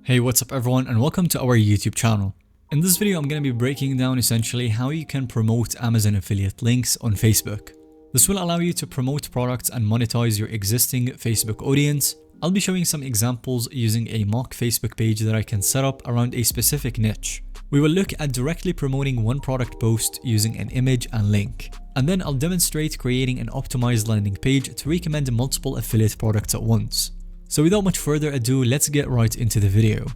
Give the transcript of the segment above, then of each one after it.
Hey, what's up everyone and welcome to our YouTube channel. In this video, I'm going to be breaking down essentially how you can promote Amazon affiliate links on Facebook. This will allow you to promote products and monetize your existing Facebook audience. I'll be showing some examples using a mock Facebook page that I can set up around a specific niche. We will look at directly promoting one product post using an image and link. And then I'll demonstrate creating an optimized landing page to recommend multiple affiliate products at once. So without much further ado, let's get right into the video.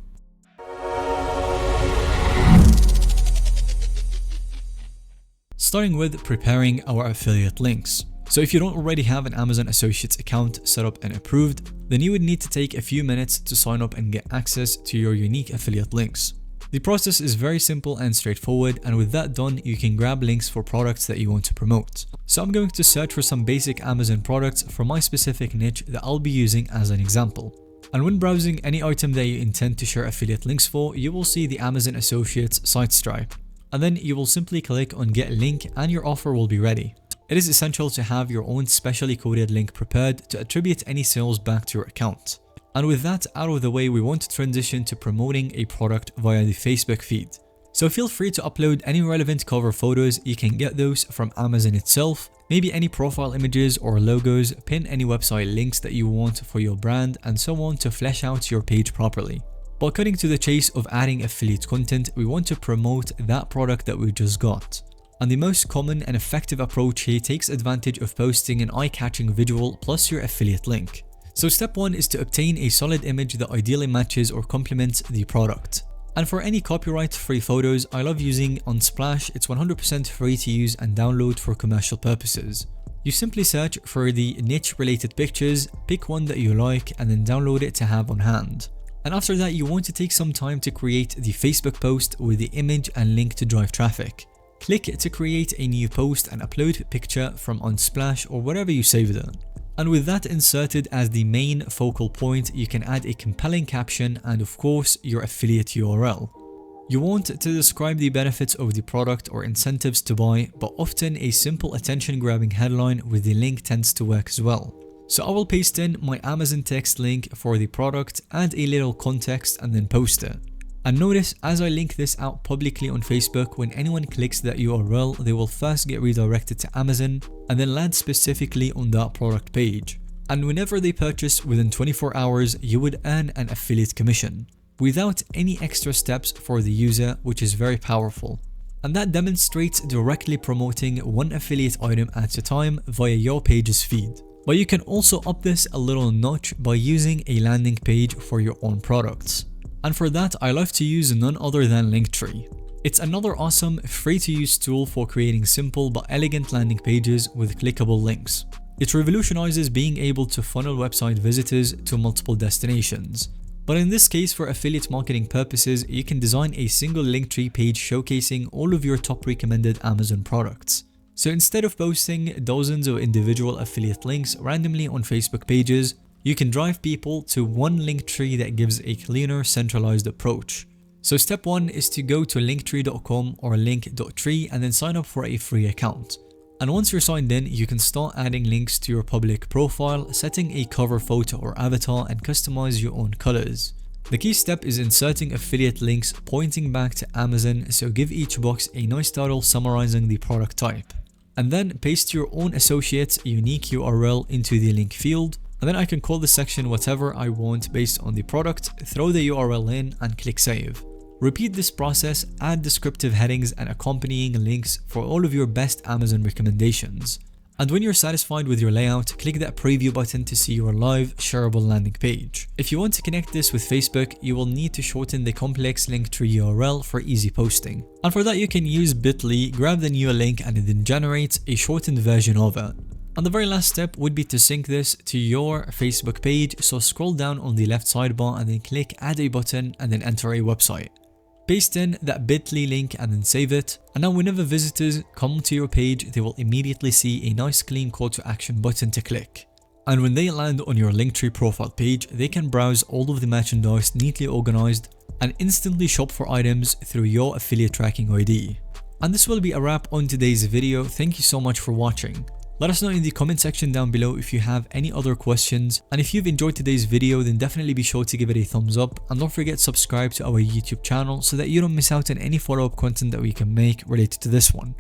Starting with preparing our affiliate links. So if you don't already have an Amazon Associates account set up and approved, then you would need to take a few minutes to sign up and get access to your unique affiliate links. The process is very simple and straightforward, and with that done, you can grab links for products that you want to promote. So I'm going to search for some basic Amazon products for my specific niche that I'll be using as an example. And when browsing any item that you intend to share affiliate links for, you will see the Amazon Associates site stripe. And then you will simply click on Get Link and your offer will be ready. It is essential to have your own specially coded link prepared to attribute any sales back to your account. And with that out of the way, we want to transition to promoting a product via the Facebook feed. So feel free to upload any relevant cover photos. You can get those from Amazon itself, maybe any profile images or logos, pin any website links that you want for your brand, and so on to flesh out your page properly. But cutting to the chase of adding affiliate content, we want to promote that product that we just got. And the most common and effective approach here takes advantage of posting an eye-catching visual plus your affiliate link. So step 1 is to obtain a solid image that ideally matches or complements the product. And for any copyright-free photos, I love using Unsplash. It's 100% free to use and download for commercial purposes. You simply search for the niche-related pictures, pick one that you like, and then download it to have on hand. And after that, you want to take some time to create the Facebook post with the image and link to drive traffic. Click to create a new post and upload a picture from Unsplash or wherever you saved it. And with that inserted as the main focal point, you can add a compelling caption and of course your affiliate URL. You want to describe the benefits of the product or incentives to buy, but often a simple attention-grabbing headline with the link tends to work as well. So I will paste in my Amazon text link for the product, add a little context and then post it. And notice as I link this out publicly on Facebook, when anyone clicks that URL, they will first get redirected to Amazon and then land specifically on that product page. And whenever they purchase within 24 hours, you would earn an affiliate commission without any extra steps for the user, which is very powerful. And that demonstrates directly promoting one affiliate item at a time via your page's feed. But you can also up this a little notch by using a landing page for your own products. And for that, I love to use none other than Linktree. It's another awesome free to use tool for creating simple but elegant landing pages with clickable links. It revolutionizes being able to funnel website visitors to multiple destinations. But in this case, for affiliate marketing purposes, you can design a single Linktree page showcasing all of your top recommended Amazon products. So instead of posting dozens of individual affiliate links randomly on Facebook pages, you can drive people to one Linktree that gives a cleaner, centralized approach. So step 1 is to go to linktree.com or link.tree and then sign up for a free account. And once you're signed in, you can start adding links to your public profile, setting a cover photo or avatar, and customize your own colors. The key step is inserting affiliate links pointing back to Amazon, so give each box a nice title summarizing the product type. And then paste your own associate's unique URL into the link field. And then I can call the section whatever I want based on the product, throw the URL in and click save. Repeat this process, add descriptive headings and accompanying links for all of your best Amazon recommendations. And when you're satisfied with your layout, click that preview button to see your live shareable landing page. If you want to connect this with Facebook, you will need to shorten the complex Linktree URL for easy posting. And for that, you can use bit.ly, grab the new link and then generate a shortened version of it. And the very last step would be to sync this to your Facebook page, so scroll down on the left sidebar and then click add a button and then enter a website. Paste in that bit.ly link and then save it, and now whenever visitors come to your page, they will immediately see a nice clean call to action button to click. And when they land on your Linktree profile page, they can browse all of the merchandise neatly organized and instantly shop for items through your affiliate tracking ID. And this will be a wrap on today's video. Thank you so much for watching. Let us know in the comment section down below if you have any other questions, and if you've enjoyed today's video then definitely be sure to give it a thumbs up, and don't forget to subscribe to our YouTube channel so that you don't miss out on any follow-up content that we can make related to this one.